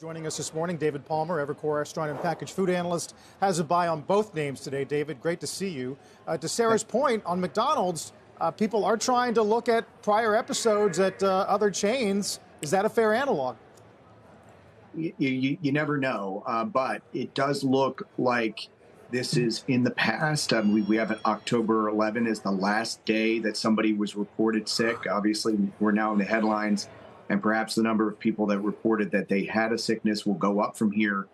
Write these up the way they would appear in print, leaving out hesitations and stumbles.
Joining us this morning, David Palmer, Evercore restaurant and packaged food analyst, has a buy on both names today. David, great to see you. To Sarah's point on McDonald's, people are trying to look at prior episodes at other chains. Is that a fair analog? You never know, but it does look like this is in the past. We have an October 11 as the last day that somebody was reported sick. Obviously, we're now in the headlines, and perhaps the number of people that reported that they had a sickness will go up from here.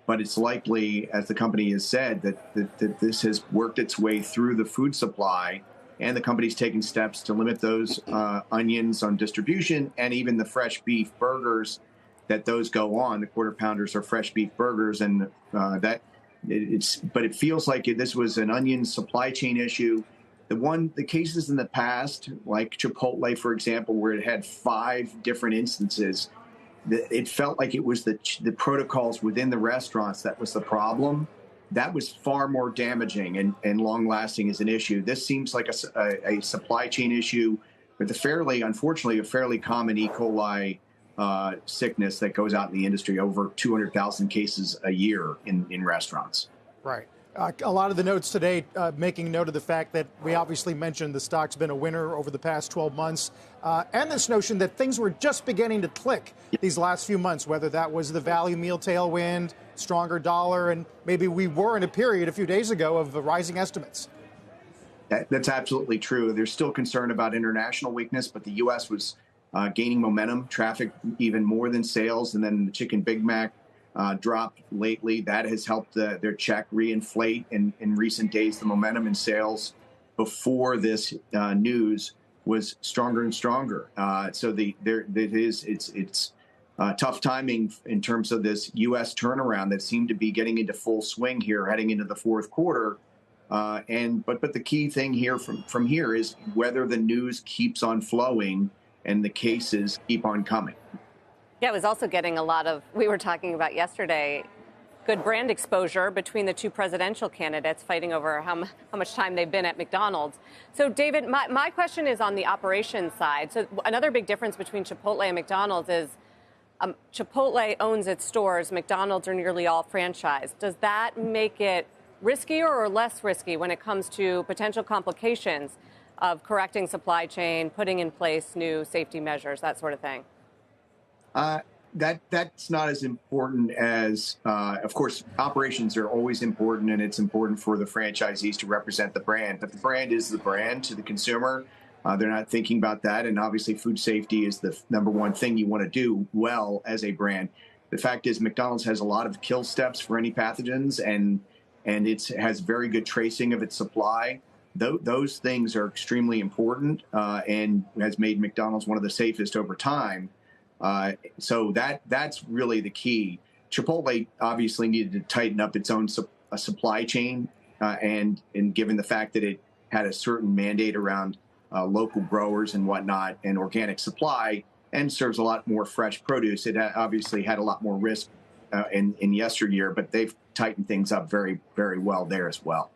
But it's likely, as the company has said, that this has worked its way through the food supply, and the company's taken steps to limit those onions on distribution, and even the fresh beef burgers that those go on. The quarter pounders are fresh beef burgers, and but it feels like this was an onion supply chain issue. The cases in the past, like Chipotle, for example, where it had 5 different instances, it felt like it was the protocols within the restaurants that was the problem. That was far more damaging and long-lasting as an issue. This seems like a supply chain issue with unfortunately, a fairly common E. coli sickness that goes out in the industry, over 200,000 cases a year in restaurants. Right. A lot of the notes today making note of the fact that we obviously mentioned the stock's been a winner over the past 12 months, and this notion that things were just beginning to click these last few months, whether that was the value meal tailwind, stronger dollar, and maybe we were in a period a few days ago of rising estimates. That's absolutely true. There's still concern about international weakness, but the U.S. was gaining momentum, traffic even more than sales, and then the Chicken Big Mac dropped lately. That has helped their check reinflate in recent days. The momentum in sales before this news was stronger and stronger. So it's tough timing in terms of this U.S. turnaround that seemed to be getting into full swing here, heading into the fourth quarter. But the key thing here from here is whether the news keeps on flowing and the cases keep on coming. Yeah, it was also getting a lot of, we were talking about yesterday, good brand exposure between the two presidential candidates fighting over how much time they've been at McDonald's. So, David, my question is on the operations side. So another big difference between Chipotle and McDonald's is Chipotle owns its stores. McDonald's are nearly all franchised. Does that make it riskier or less risky when it comes to potential complications of correcting supply chain, putting in place new safety measures, that sort of thing? That's not as important as, of course, operations are always important, and it's important for the franchisees to represent the brand. But the brand is the brand to the consumer. They're not thinking about that. And obviously, food safety is the number one thing you want to do well as a brand. The fact is, McDonald's has a lot of kill steps for any pathogens, and it has very good tracing of its supply. Those things are extremely important and has made McDonald's one of the safest over time. So that's really the key. Chipotle obviously needed to tighten up its own supply chain, and given the fact that it had a certain mandate around local growers and whatnot and organic supply, and serves a lot more fresh produce, it obviously had a lot more risk in yesteryear, but they've tightened things up very, very well there as well.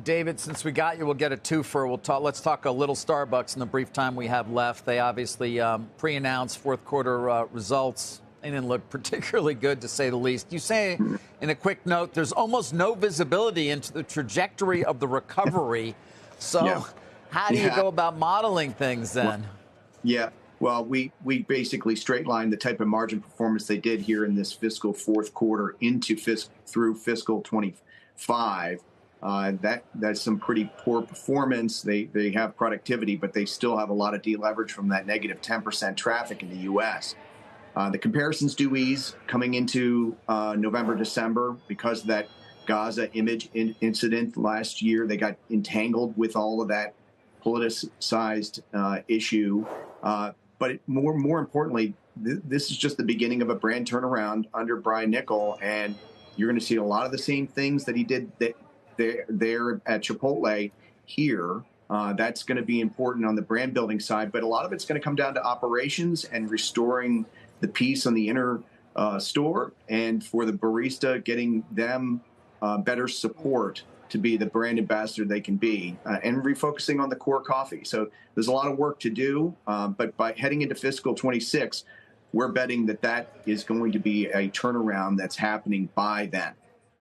David, since we got you, we'll get a twofer. Let's talk a little Starbucks in the brief time we have left. They obviously pre-announced fourth quarter results. They didn't look particularly good, to say the least. You say in a quick note, there's almost no visibility into the trajectory of the recovery. So how do you go about modeling things then? Well, we basically straight-lined the type of margin performance they did here in this fiscal fourth quarter through fiscal 25. That's some pretty poor performance. They have productivity, but they still have a lot of deleverage from that negative 10% traffic in the U.S. The comparisons do ease coming into November, December because of that Gaza image incident last year. They got entangled with all of that politicized issue. But more importantly, this is just the beginning of a brand turnaround under Brian Niccol, and you're going to see a lot of the same things that he did there at Chipotle here. That's going to be important on the brand building side, but a lot of it's going to come down to operations and restoring the peace on the inner store, and for the barista, getting them better support to be the brand ambassador they can be, and refocusing on the core coffee. So there's a lot of work to do, but by heading into fiscal 26, we're betting that is going to be a turnaround that's happening by then.